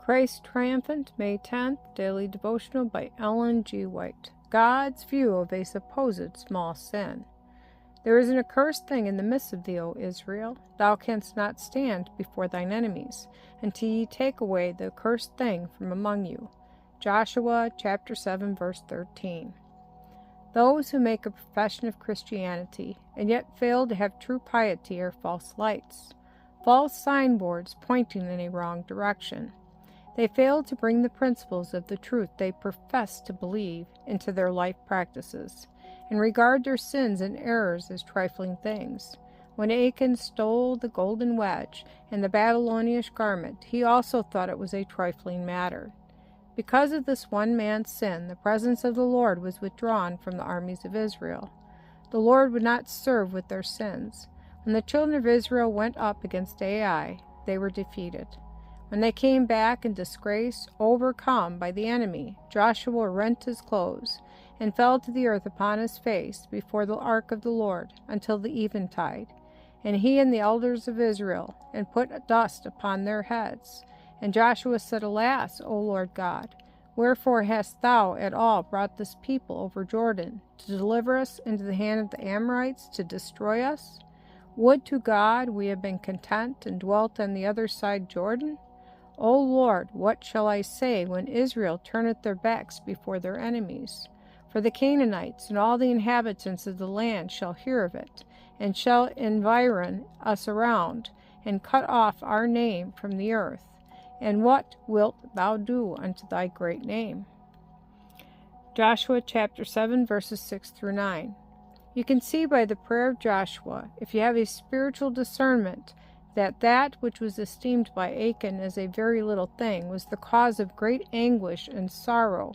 Christ Triumphant, May 10th, Daily Devotional by Ellen G. White. God's view of a supposed small sin. There is an accursed thing in the midst of thee, O Israel. Thou canst not stand before thine enemies, until ye take away the accursed thing from among you. Joshua chapter 7, verse 13. Those who make a profession of Christianity, and yet fail to have true piety, are false lights, false signboards pointing in a wrong direction. They fail to bring the principles of the truth they profess to believe into their life practices, and regard their sins and errors as trifling things. When Achan stole the golden wedge and the Babylonian garment, he also thought it was a trifling matter. Because of this one man's sin, the presence of the Lord was withdrawn from the armies of Israel. The Lord would not serve with their sins. When the children of Israel went up against Ai, they were defeated. When they came back in disgrace, overcome by the enemy, Joshua rent his clothes and fell to the earth upon his face before the ark of the Lord until the eventide. And he and the elders of Israel, and put dust upon their heads. And Joshua said, Alas, O Lord God, wherefore hast thou at all brought this people over Jordan, to deliver us into the hand of the Amorites, to destroy us? Would to God we had been content and dwelt on the other side Jordan? O Lord, what shall I say when Israel turneth their backs before their enemies? For the Canaanites and all the inhabitants of the land shall hear of it, and shall environ us around, and cut off our name from the earth. And what wilt thou do unto thy great name? Joshua chapter 7, verses 6 through 9. You can see by the prayer of Joshua, if you have a spiritual discernment, that which was esteemed by Achan as a very little thing was the cause of great anguish and sorrow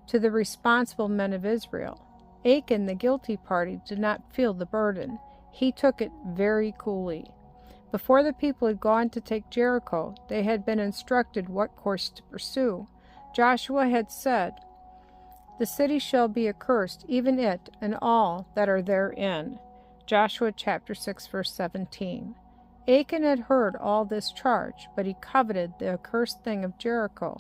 to the responsible men of Israel. Achan, the guilty party, did not feel the burden. He took it very coolly. Before the people had gone to take Jericho, they had been instructed what course to pursue. Joshua had said, The city shall be accursed, even it and all that are therein. Joshua chapter 6, verse 17. Achan had heard all this charge, but he coveted the accursed thing of Jericho,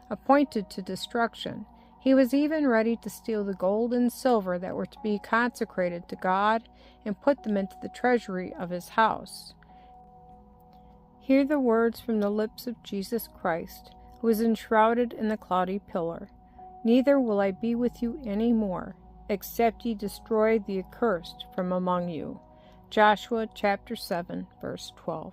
appointed to destruction. He was even ready to steal the gold and silver that were to be consecrated to God and put them into the treasury of his house. Hear the words from the lips of Jesus Christ, who is enshrouded in the cloudy pillar. Neither will I be with you any more, except ye destroy the accursed from among you. Joshua chapter 7, verse 12.